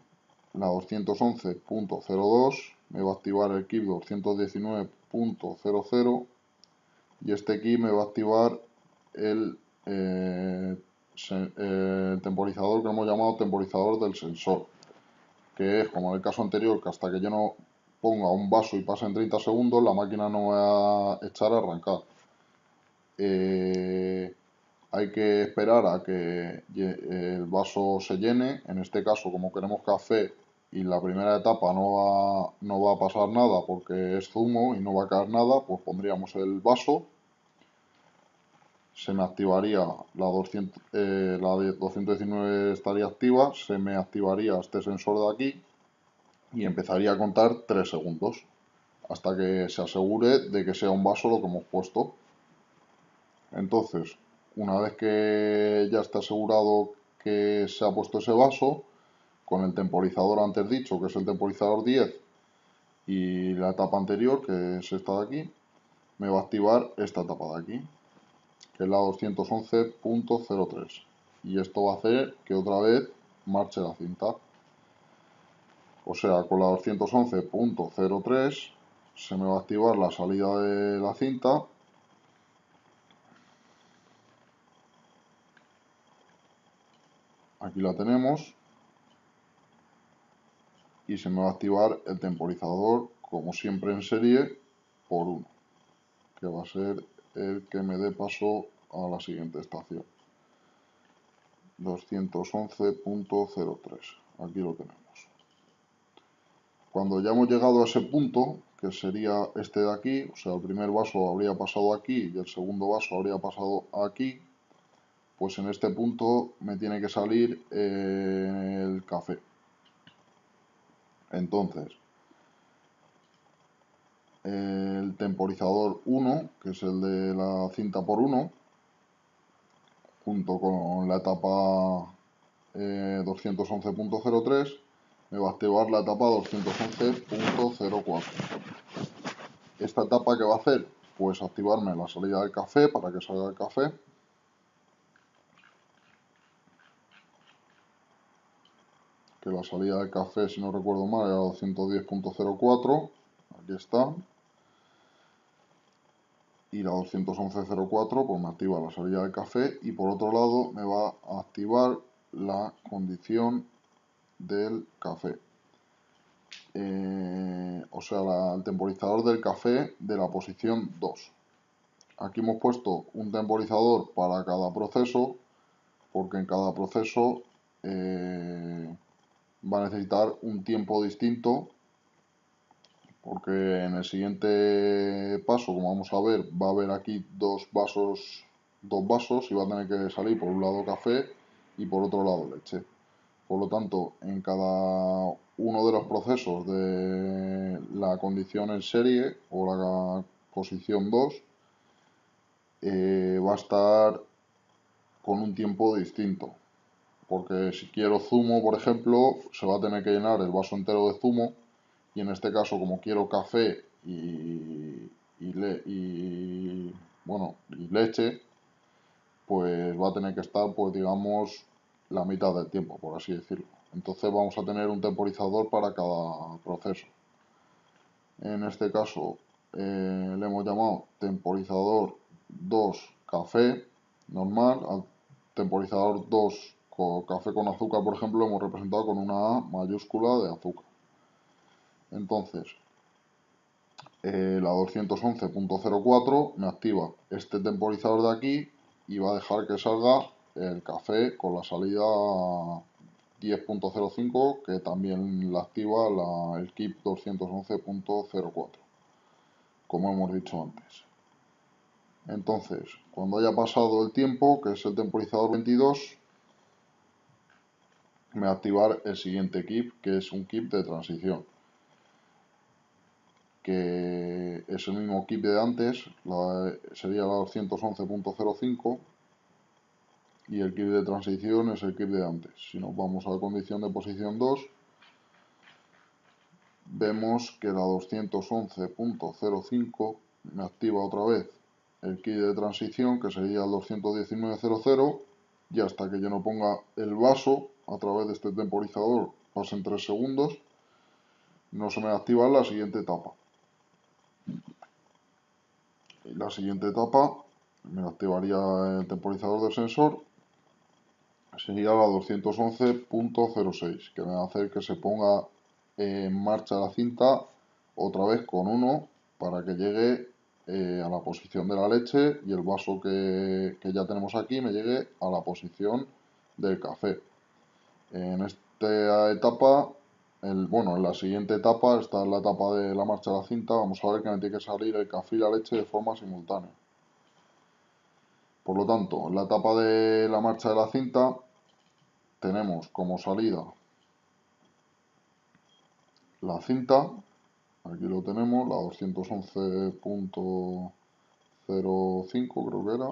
Speaker 1: 211.02, me va a activar el keep 219.00 y este key me va a activar el temporizador que hemos llamado temporizador del sensor, que es como en el caso anterior, que hasta que yo no ponga un vaso y pasen 30 segundos la máquina no va a echar a arrancar. Hay que esperar a que el vaso se llene. En este caso, como queremos café y la primera etapa no va a pasar nada porque es zumo y no va a caer nada, pues pondríamos el vaso, se me activaría la 219 estaría activa, se me activaría este sensor de aquí y empezaría a contar 3 segundos hasta que se asegure de que sea un vaso lo que hemos puesto. Entonces, una vez que ya está asegurado que se ha puesto ese vaso, con el temporizador antes dicho, que es el temporizador 10, y la etapa anterior, que es esta de aquí, me va a activar esta etapa de aquí, que es la 211.03. Y esto va a hacer que otra vez marche la cinta. O sea, con la 211.03 se me va a activar la salida de la cinta. Aquí la tenemos. Y se me va a activar el temporizador, como siempre en serie, por 1, que va a ser el que me dé paso a la siguiente estación. 211.03. Aquí lo tenemos. Cuando ya hemos llegado a ese punto, que sería este de aquí, o sea, el primer vaso habría pasado aquí y el segundo vaso habría pasado aquí, pues en este punto me tiene que salir el café. Entonces, el temporizador 1, que es el de la cinta por 1, junto con la etapa 211.03, me va a activar la etapa 211.04. ¿Esta etapa qué va a hacer? Pues activarme la salida del café para que salga el café. Que la salida del café, si no recuerdo mal, era 210.04. Aquí está. Y la 211.04 pues me activa la salida del café y por otro lado me va a activar la condición del café. O sea, el temporizador del café de la posición 2. Aquí hemos puesto un temporizador para cada proceso, porque en cada proceso va a necesitar un tiempo distinto porque en el siguiente paso, como vamos a ver, va a haber aquí dos vasos y va a tener que salir por un lado café y por otro lado leche. Por lo tanto, en cada uno de los procesos de la condición en serie o la posición 2 va a estar con un tiempo distinto. Porque si quiero zumo, por ejemplo, se va a tener que llenar el vaso entero de zumo, y en este caso, como quiero café y leche, pues va a tener que estar, pues digamos, la mitad del tiempo, por así decirlo. Entonces vamos a tener un temporizador para cada proceso. En este caso le hemos llamado temporizador 2 café normal, al temporizador 2 café con azúcar, por ejemplo, lo hemos representado con una A mayúscula de azúcar. Entonces, la 211.04 me activa este temporizador de aquí y va a dejar que salga el café con la salida 10.05, que también la activa el KIP 211.04, como hemos dicho antes. Entonces, cuando haya pasado el tiempo, que es el temporizador 22, me va a activar el siguiente KIP, que es un KIP de transición, que es el mismo KIP de antes, sería la 211.05, y el KIP de transición es el KIP de antes. Si nos vamos a la condición de posición 2, vemos que la 211.05 me activa otra vez el KIP de transición, que sería el 219.00, y hasta que yo no ponga el vaso a través de este temporizador, pasen 3 segundos, no se me va a activar la siguiente etapa. Y la siguiente etapa me activaría el temporizador del sensor, sería la 211.06, que me va a hacer que se ponga en marcha la cinta otra vez con 1 para que llegue a la posición de la leche, y el vaso que ya tenemos aquí me llegue a la posición del café. En esta etapa, en la siguiente etapa, esta es la etapa de la marcha de la cinta, vamos a ver que me tiene que salir el café y la leche de forma simultánea. Por lo tanto, en la etapa de la marcha de la cinta tenemos como salida la cinta, aquí lo tenemos, la 211.05 creo que era,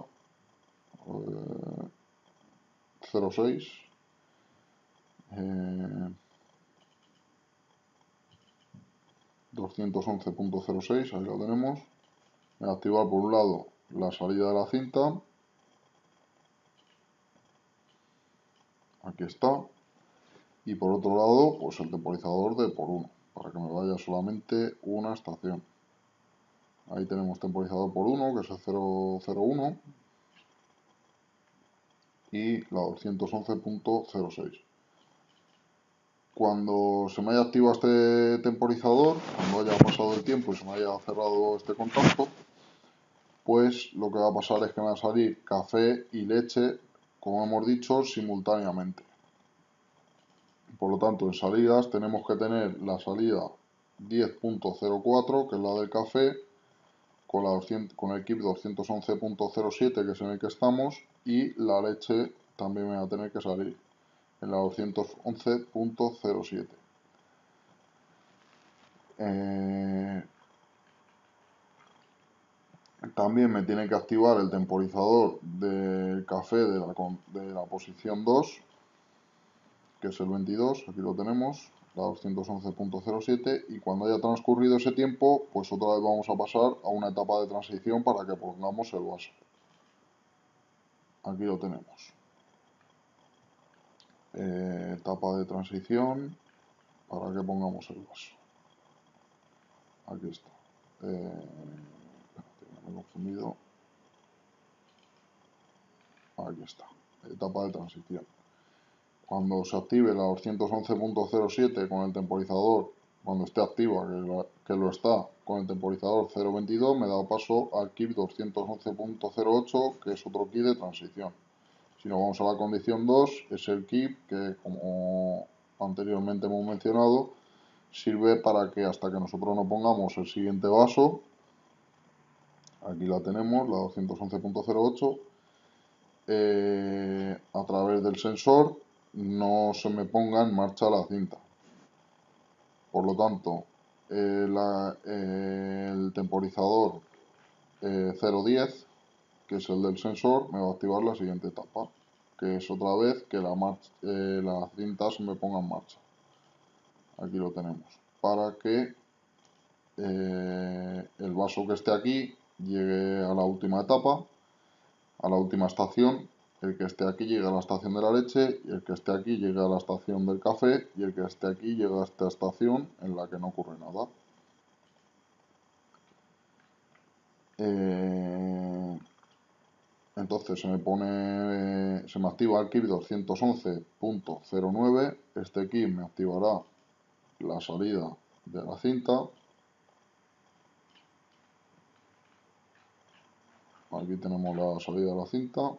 Speaker 1: 06, 211.06, ahí lo tenemos. Voy a activar por un lado la salida de la cinta, aquí está, y por otro lado pues el temporizador de por 1, para que me vaya solamente una estación. Ahí tenemos temporizador por 1, que es el 001, y la 211.06. Cuando se me haya activado este temporizador, cuando haya pasado el tiempo y se me haya cerrado este contacto, pues lo que va a pasar es que me va a salir café y leche, como hemos dicho, simultáneamente. Por lo tanto, en salidas tenemos que tener la salida 10.04, que es la del café, con el KIP 211.07, que es en el que estamos, y la leche también me va a tener que salir en la 211.07. También me tiene que activar el temporizador del café de la posición 2, que es el 22, aquí lo tenemos, la 211.07, y cuando haya transcurrido ese tiempo, pues otra vez vamos a pasar a una etapa de transición para que pongamos el vaso. Aquí lo tenemos. Etapa de transición para que pongamos el vaso. Aquí está. Me he confundido. Aquí está. Etapa de transición. Cuando se active la 211.07 con el temporizador, cuando esté activa, que lo está, con el temporizador 0.22, me da paso al KIP 211.08, que es otro KIP de transición. Si nos vamos a la condición 2, es el KIP que, como anteriormente hemos mencionado, sirve para que hasta que nosotros no pongamos el siguiente vaso, aquí la tenemos, la 211.08, a través del sensor no se me ponga en marcha la cinta. Por lo tanto, el temporizador 010, que es el del sensor, me va a activar la siguiente etapa, que es otra vez que la cinta se me ponga en marcha. Aquí lo tenemos, para que el vaso que esté aquí llegue a la última etapa, a la última estación. El que esté aquí llega a la estación de la leche, y el que esté aquí llega a la estación del café, y el que esté aquí llega a esta estación en la que no ocurre nada. Entonces se me activa el kip 211.09. Este kip me activará la salida de la cinta. Aquí tenemos la salida de la cinta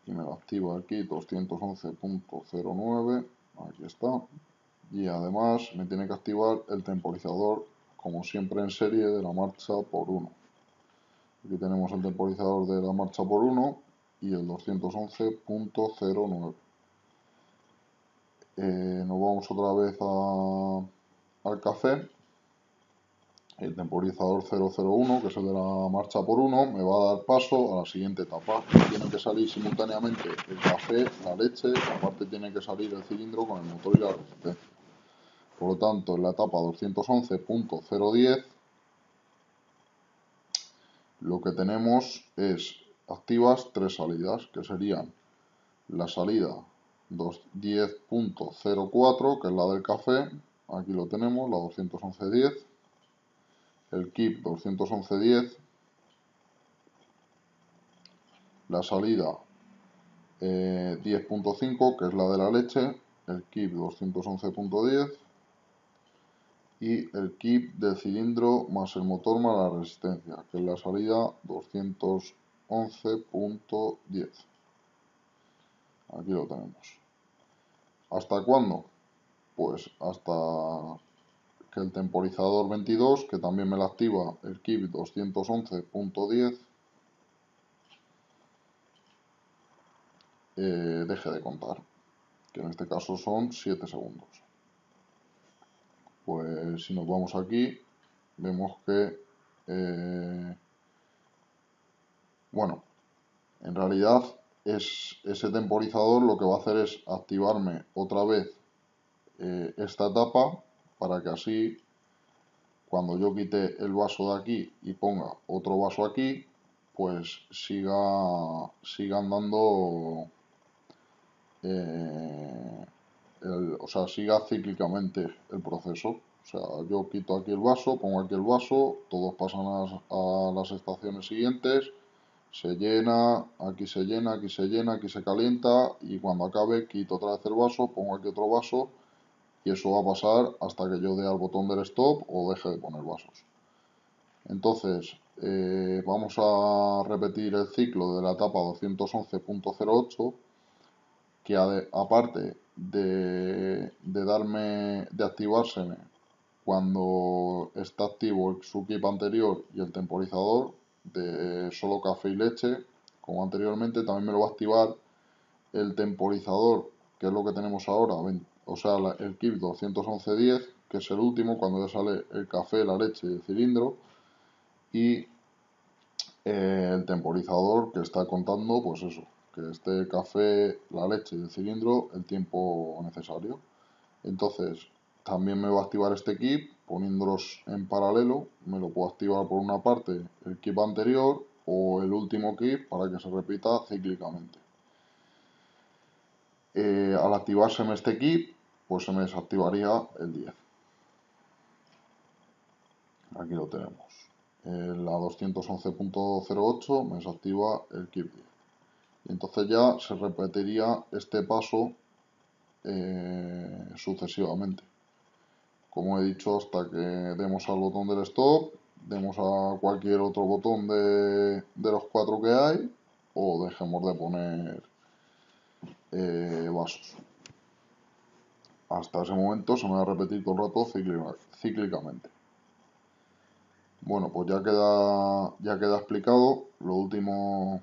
Speaker 1: y me lo activa el kit 211.09, aquí está, y además me tiene que activar el temporizador como siempre en serie de la marcha por 1. Aquí tenemos el temporizador de la marcha por 1 y el 211.09. Nos vamos otra vez al café. El temporizador 001, que es el de la marcha por 1, me va a dar paso a la siguiente etapa. Tiene que salir simultáneamente el café, la leche, aparte tiene que salir el cilindro con el motor y la resistencia. Por lo tanto, en la etapa 211.010, lo que tenemos es activas 3 salidas, que serían la salida 10.04, que es la del café, aquí lo tenemos, la 211.10, el kip 211.10, la salida 10.5, que es la de la leche, el kip 211.10 y el kip del cilindro más el motor más la resistencia, que es la salida 211.10. Aquí lo tenemos. ¿Hasta cuándo? Pues hasta que el temporizador 22, que también me la activa el kip 211.10, deje de contar, que en este caso son 7 segundos. Pues si nos vamos aquí, vemos que, bueno, en realidad ese temporizador lo que va a hacer es activarme otra vez esta etapa para que así, cuando yo quite el vaso de aquí y ponga otro vaso aquí, pues siga andando, o sea, siga cíclicamente el proceso. O sea, yo quito aquí el vaso, pongo aquí el vaso, todos pasan a las estaciones siguientes, se llena, aquí se llena, aquí se llena, aquí se calienta y cuando acabe quito otra vez el vaso, pongo aquí otro vaso y eso va a pasar hasta que yo dé al botón del stop o deje de poner vasos. Entonces, vamos a repetir el ciclo de la etapa 211.08, que aparte de activárseme cuando está activo su kip anterior y el temporizador de solo café y leche, como anteriormente, también me lo va a activar el temporizador, que es lo que tenemos ahora, o sea, el kip 211.10, que es el último, cuando ya sale el café, la leche y el cilindro, y el temporizador que está contando, pues eso, que esté café, la leche y el cilindro el tiempo necesario. Entonces, también me va a activar este kip, poniéndolos en paralelo, me lo puedo activar por una parte el kip anterior o el último kip para que se repita cíclicamente. Al activárseme este kip, pues se me desactivaría el 10. Aquí lo tenemos. La 211.08 me desactiva el kip 10. Y entonces ya se repetiría este paso sucesivamente. Como he dicho, hasta que demos al botón del stop, demos a cualquier otro botón de los 4 que hay, o dejemos de poner vasos. hasta ese momento se me va a repetir todo el rato cíclicamente. Bueno, pues ya queda explicado. Lo último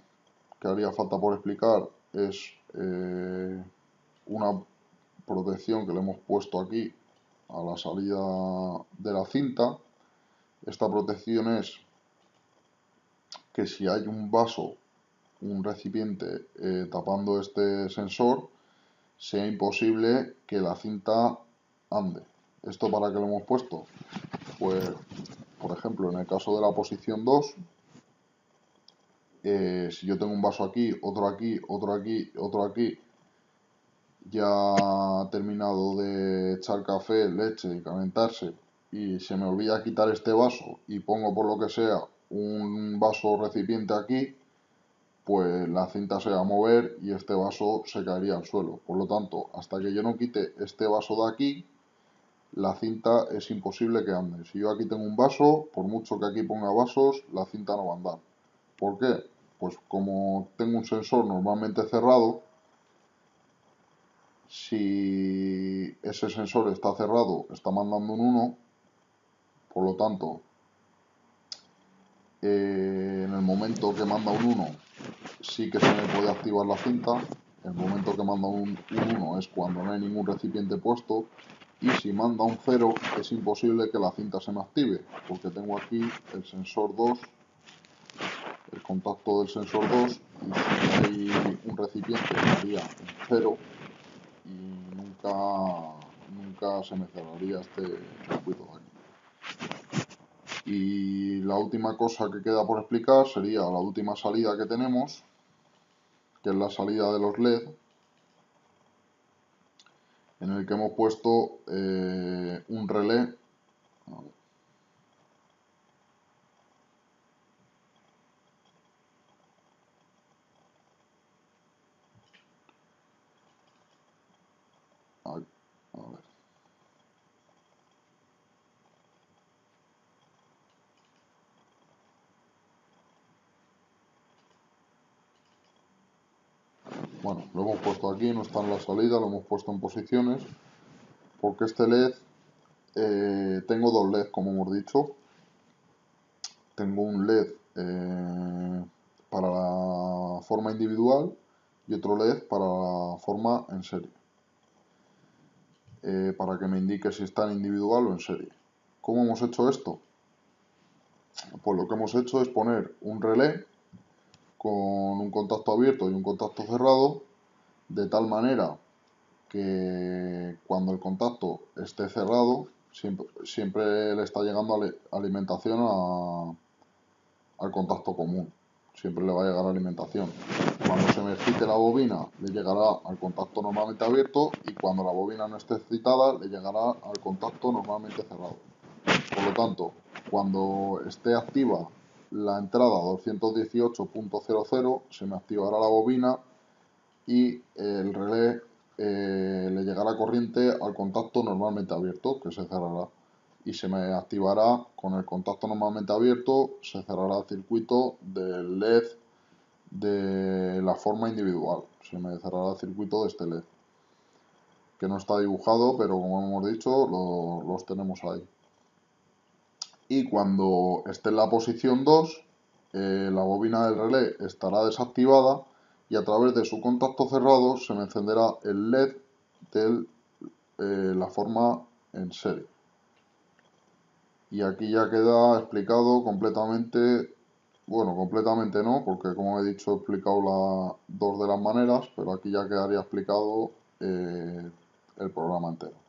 Speaker 1: que haría falta por explicar es una protección que le hemos puesto aquí a la salida de la cinta. Esta protección es que si hay un vaso, un recipiente tapando este sensor, sea imposible que la cinta ande. ¿Esto para qué lo hemos puesto? Pues, por ejemplo, en el caso de la posición 2, si yo tengo un vaso aquí, otro aquí, otro aquí, otro aquí, ya ha terminado de echar café, leche y calentarse, y se me olvida quitar este vaso y pongo por lo que sea un vaso recipiente aquí, pues la cinta se va a mover y este vaso se caería al suelo. Por lo tanto, hasta que yo no quite este vaso de aquí, la cinta es imposible que ande. Si yo aquí tengo un vaso, por mucho que aquí ponga vasos, la cinta no va a andar. ¿Por qué? Pues como tengo un sensor normalmente cerrado, si ese sensor está cerrado, está mandando un 1, por lo tanto, en el momento que manda un 1, sí que se me puede activar la cinta. El momento que manda un 1 es cuando no hay ningún recipiente puesto. Y si manda un 0, es imposible que la cinta se me active, porque tengo aquí el sensor 2, el contacto del sensor 2, y si hay un recipiente daría un 0 y nunca se me cerraría este circuito de aquí. Y la última cosa que queda por explicar sería la última salida que tenemos, que es la salida de los LED, en el que hemos puesto un relé. A ver. Bueno, lo hemos puesto aquí, no está en la salida, lo hemos puesto en posiciones, porque este LED, tengo dos LED, como hemos dicho. Tengo un LED para la forma individual y otro LED para la forma en serie, para que me indique si está en individual o en serie. ¿Cómo hemos hecho esto? Pues lo que hemos hecho es poner un relé con un contacto abierto y un contacto cerrado, de tal manera que cuando el contacto esté cerrado, siempre le está llegando alimentación al contacto común. Siempre le va a llegar alimentación. Cuando se me excite la bobina, le llegará al contacto normalmente abierto, y cuando la bobina no esté excitada, le llegará al contacto normalmente cerrado. Por lo tanto, cuando esté activa la entrada 218.00, se me activará la bobina y el relé le llegará corriente al contacto normalmente abierto, que se cerrará, y se me activará con el contacto normalmente abierto, se cerrará el circuito del LED de la forma individual, se me cerrará el circuito de este LED, que no está dibujado, pero como hemos dicho, los tenemos ahí. Y cuando esté en la posición 2, la bobina del relé estará desactivada y a través de su contacto cerrado se me encenderá el LED de la forma en serie. Y aquí ya queda explicado completamente, bueno, completamente no, porque como he dicho he explicado dos de las maneras, pero aquí ya quedaría explicado el programa entero.